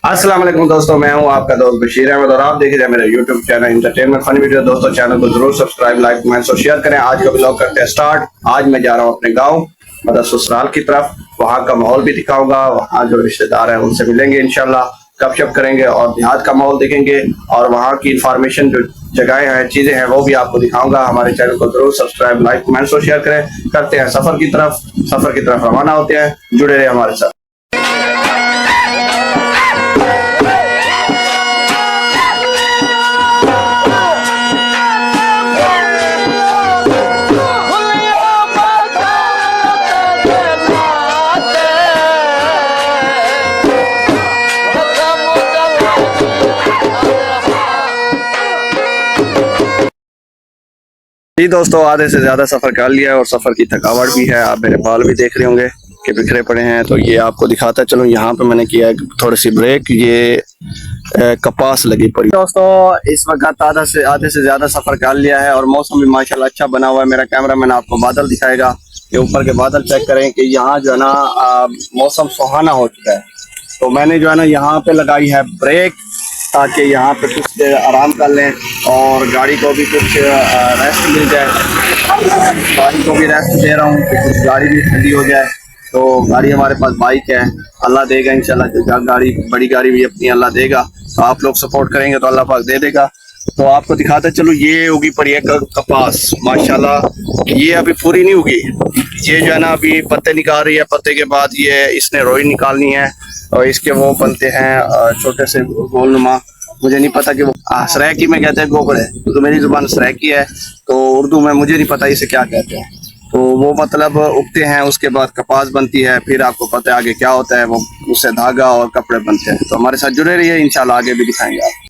अस्सलाम वालेकुम दोस्तों, मैं हूं आपका दोस्त बशीर अहमद और आप देख रहे हैं मेरे YouTube channel entertainment funny video. दोस्तों चैनल को जरूर सब्सक्राइब, लाइक, कमेंट्स और शेयर करें। आज का ब्लॉग करते हैं स्टार्ट। आज मैं जा रहा हूं अपने गांव मतलब ससुराल की तरफ। वहां का माहौल भी दिखाऊंगा, वहां जो रिश्तेदार हैं उनसे मिलेंगे, इंशाल्लाह गपशप करेंगे और देहात का माहौल देखेंगे और वहाँ की इंफॉर्मेशन जो जगहें हैं, चीजें हैं, वो भी आपको दिखाऊंगा। हमारे चैनल को जरूर सब्सक्राइब, लाइक, कमेंट्स और शेयर करें। करते हैं सफर की तरफ रवाना होते हैं। जुड़े रहे हमारे साथ। जी दोस्तों, आधे से ज्यादा सफर कर लिया है और सफर की थकावट भी है। आप मेरे बाल भी देख रहे होंगे कि बिखरे पड़े हैं, तो ये आपको दिखाता चलो। यहाँ पे मैंने किया है थोड़ी सी ब्रेक, ये कपास लगी पड़ी। दोस्तों इस वक्त आधे से ज्यादा सफर कर लिया है और मौसम भी माशाल्लाह अच्छा बना हुआ है। मेरा कैमरामैन आपको बादल दिखाएगा कि ऊपर के बादल चेक करें कि यहाँ जो है ना मौसम सुहाना हो चुका है। तो मैंने जो है ना यहाँ पे लगाई है ब्रेक ताकि यहाँ पे कुछ देर आराम कर लें और गाड़ी को भी कुछ रेस्ट मिल जाए। गाड़ी को भी रेस्ट दे रहा हूँ कि कुछ गाड़ी भी ठंडी हो जाए। तो गाड़ी हमारे पास बाइक है, अल्लाह देगा इंशाल्लाह। गाड़ी बड़ी गाड़ी भी अपनी अल्लाह देगा, तो आप लोग सपोर्ट करेंगे तो अल्लाह पाक दे देगा। तो आपको दिखाते चलो, ये उगी पड़ी है कपास माशाल्लाह। ये अभी पूरी नहीं उगी, ये जो है ना अभी पत्ते निकाल रही है। पत्ते के बाद ये इसने रोई निकालनी है और इसके वो बनते हैं छोटे से गोलनुमा। मुझे नहीं पता कि वो सरायकी में कहते हैं गोगड़े, तो मेरी जुबान सरायकी है, तो उर्दू में मुझे नहीं पता इसे क्या कहते हैं। तो वो मतलब उगते हैं, उसके बाद कपास बनती है, फिर आपको पता है आगे क्या होता है, वो उससे धागा और कपड़े बनते हैं। तो हमारे साथ जुड़े रहिए, इंशाल्लाह आगे भी दिखाएंगे आप।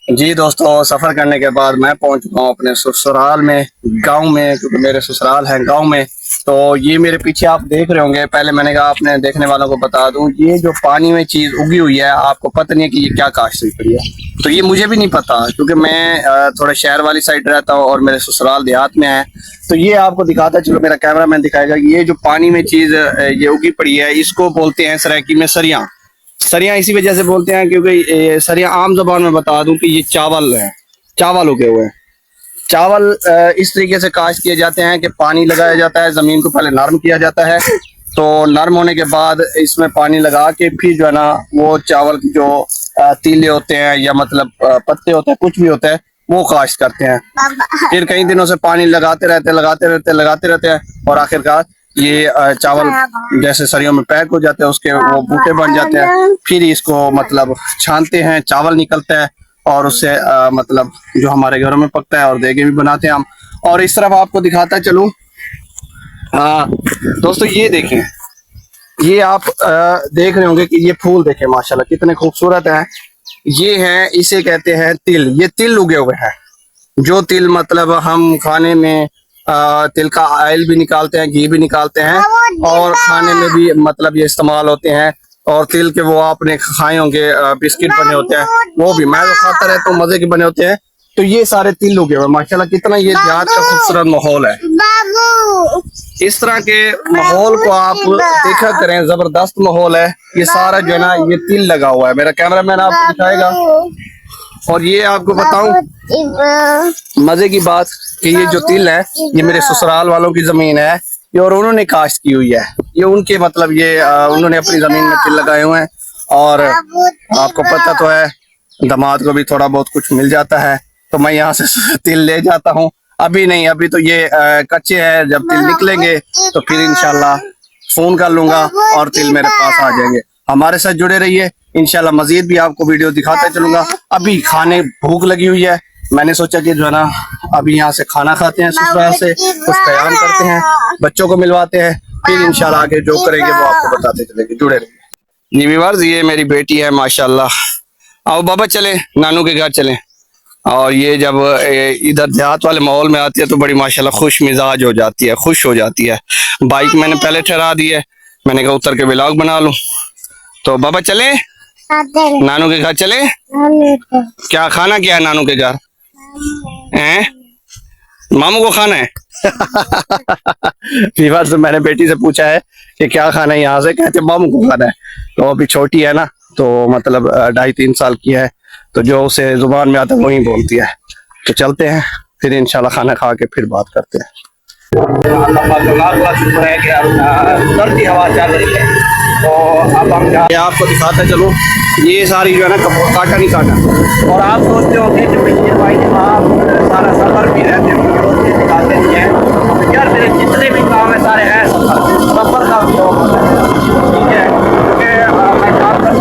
जी दोस्तों, सफर करने के बाद मैं पहुंच चुका हूँ अपने ससुराल में, गांव में, क्योंकि मेरे ससुराल है गांव में। तो ये मेरे पीछे आप देख रहे होंगे। पहले मैंने कहा अपने देखने वालों को बता दूं, ये जो पानी में चीज उगी हुई है, आपको पता नहीं है कि ये क्या काश्त हुई पड़ी है। तो ये मुझे भी नहीं पता, क्योंकि मैं थोड़ा शहर वाली साइड रहता हूँ और मेरे ससुराल देहात में है। तो ये आपको दिखाता चलो, मेरा कैमरामैन दिखाएगा। ये जो पानी में चीज ये उगी पड़ी है, इसको बोलते हैं सरायकी में सरिया। सरिया इसी वजह से बोलते हैं क्योंकि सरिया आम जबान में बता दूं कि ये चावल है, चावल उगे हुए हैं। चावल इस तरीके से काश्त किए जाते हैं कि पानी लगाया जाता है, जमीन को पहले नरम किया जाता है। तो नरम होने के बाद इसमें पानी लगा के फिर जो है ना वो चावल की जो तीले होते हैं या मतलब पत्ते होते हैं, कुछ भी होता है, वो काश्त करते हैं। फिर कई दिनों से पानी लगाते रहते हैं और आखिरकार ये चावल जैसे सरियों में पैक हो जाते हैं, उसके वो बूटे बन जाते हैं। फिर इसको मतलब छानते हैं, चावल निकलता है और उससे मतलब जो हमारे घरों में पकता है और देगे भी बनाते हैं हम। और इस तरफ आपको दिखाता चलूं, दोस्तों ये देखें, ये आप देख रहे होंगे कि ये फूल देखें माशाल्लाह कितने खूबसूरत हैं। ये है, इसे कहते हैं तिल। ये तिल उगे हुए हैं, जो तिल मतलब हम खाने में तिल का ऑयल भी निकालते हैं, घी भी निकालते हैं और खाने में भी मतलब ये इस्तेमाल होते हैं। और तिल के वो आपने खाए होंगे, बिस्किट बने होते हैं, वो भी मैं तो खाता रहता हूँ, मजे के बने होते हैं। तो ये सारे तिल उगे हुए माशाल्लाह। कितना ये देहात का खूबसूरत माहौल है। इस तरह के माहौल को आप देखा करें, जबरदस्त माहौल है। ये सारा जो है ना ये तिल लगा हुआ है। मेरा कैमरामैन आपको दिखाएगा। और ये आपको बताऊं मजे की बात कि ये जो तिल है, ये मेरे ससुराल वालों की जमीन है ये, और उन्होंने काश्त की हुई है। ये उनके मतलब ये उन्होंने अपनी जमीन में तिल लगाए हुए हैं। और आपको पता तो है दामाद को भी थोड़ा बहुत कुछ मिल जाता है, तो मैं यहाँ से तिल ले जाता हूँ। अभी नहीं, अभी तो ये कच्चे हैं। जब तिल निकलेंगे तो फिर इंशाल्लाह फोन कर लूंगा और तिल मेरे पास आ जाएंगे। हमारे साथ जुड़े रहिए, इंशाल्लाह मजीद भी आपको वीडियो दिखाते चलूंगा। अभी खाने भूख लगी हुई है, मैंने सोचा कि जो है ना अभी यहाँ से खाना खाते हैं, ससुराल से कुछ क़याम करते हैं, बच्चों को मिलवाते हैं, फिर इंशाल्लाह आगे जो करेंगे वो आपको बताते चलेंगे। जुड़े रहिए। जी व्यूअर्स, ये मेरी बेटी है माशाल्लाह। आओ बाबा चले नानू के घर चलें। और ये जब इधर देहात वाले माहौल में आती है तो बड़ी माशाल्लाह खुश मिजाज हो जाती है, खुश हो जाती है। बाइक मैंने पहले ठहरा दी है, मैंने कहा उतर के व्लॉग बना लूं। तो बाबा चले, नानू के घर चले? क्या खाना क्या है नानू के घर? हैं? मामू को खाना है? फीवर से मैंने बेटी से पूछा है कि क्या खाना है यहाँ से, कहते मामू को खाना है। तो अभी छोटी है ना, तो मतलब 2.5-3 साल की है, तो जो उसे जुबान में आता है वही बोलती है। तो चलते हैं फिर इंशाल्लाह खाना खा के फिर बात करते हैं। अल्लाह पाक का लाख लाख शुक्र है कि अब उतरती हवा चल रही है। तो अब हम आपको दिखाते चलो, ये सारी जो है ना कपूर काटा नहीं काटा। और आप सोचते हो कि जो भाई आप सारा सफर भी रहते हो दिखाते नहीं है यार, मेरे जितने भी काम है सारे हैं सफर का शौक होता है, ठीक है। क्योंकि मैं काम करता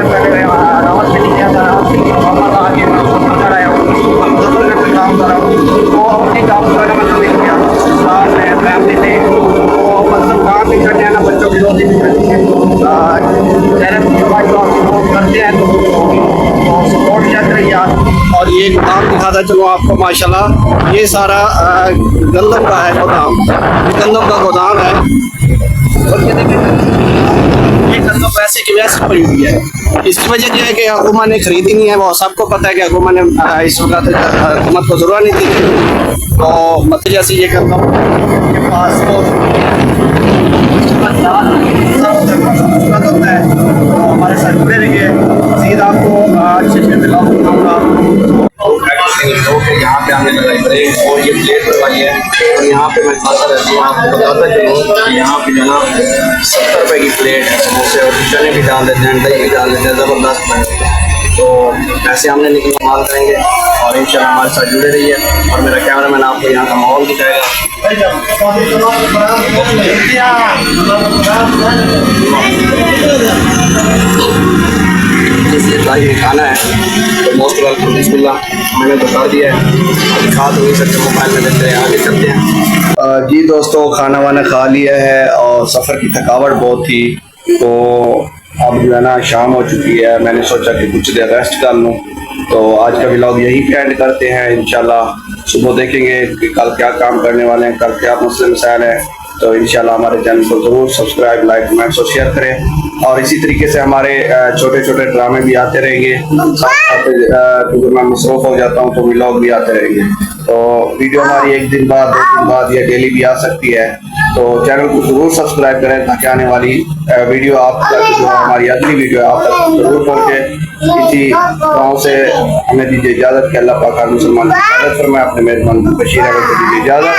पहले रावत से नहीं गया था, मोहम्मद आगे मैं सफर कर आया हूँ, हम सफर में कोई काम कर रहा हूँ, तो अपने काम को मैं नहीं किया साथ में फैमिली से, तो मतलब काम भी करने आना, बच्चों की रोटी भी करनी है, करते हैं तो सपोर्ट चल रही है। और ये गोदाम दिखाता चलो आपको, माशाल्लाह ये सारा गंदम का है गोदाम, गंदम का गोदाम है। और ये देखिए ये गंदम वैसे की वैसे पड़ी हुई है। इसकी वजह क्या है कि हुकूमत ने खरीदी नहीं है, वो सबको पता है कि हुकूमत ने इस वक्त हुकूमत को जरूरत नहीं थी। तो मतलब जैसे ये गंदम के पास तो होता है, तो हमारे साथ जुड़े रहिए, मज़ीद आपको अच्छे अच्छे ब्लॉग दिखाऊंगा। यहाँ पे आने लगा ब्रेक और ये प्लेट बनवाई है, और यहाँ पे मैं खाता रहता हूँ, आपको बताता चलूँ यहाँ पे जो ना 70 रुपये की प्लेट है समोसे, और चने भी डाल देते हैं, दही भी डाल देते हैं, ज़बरदस्त बनते हैं। तो ऐसे हमने लेकिन कमाल करेंगे और इंशाल्लाह हमारे साथ जुड़े रहिए। और मेरा कैमरा मैन आपको यहाँ का माहौल दिखाएगा। ये खाना है तो मोस्ट वेलकम, बिस्मिल्लाह, मैंने बता दिया है, अभी खा तो नहीं सकते, मोबाइल में देखते हैं, आगे चलते हैं। जी दोस्तों, खाना वाना खा लिया है और सफ़र की थकावट बहुत थी, तो अब जो है ना शाम हो चुकी है, मैंने सोचा कि कुछ देर रेस्ट कर लूँ। तो आज का व्लॉग यही पे एंड करते हैं। इंशाल्लाह सुबह देखेंगे कि कल क्या काम करने वाले हैं, कल क्या मसले मसाइल हैं। तो इंशाल्लाह हमारे चैनल को ज़रूर सब्सक्राइब, लाइक, कमेंट और शेयर करें। और इसी तरीके से हमारे छोटे छोटे ड्रामे भी आते रहेंगे, क्योंकि मैं मसरूफ़ हो जाता हूँ तो व्लॉग भी आते रहेंगे। तो वीडियो हमारी 1 दिन बाद, 2 दिन बाद या डेली भी आ सकती है। तो चैनल को जरूर सब्सक्राइब करें ताकि आने वाली वीडियो आप तक, जो हमारी अगली वीडियो आप तक जरूर पहुँचे। इसी गाँव से हमें दीजिए इजाज़त कि अल्लाह पाक हर मुसलमान की मदद फरमाए, अपने मेहरबान बशीर अहमद को दीजिए इजाज़त।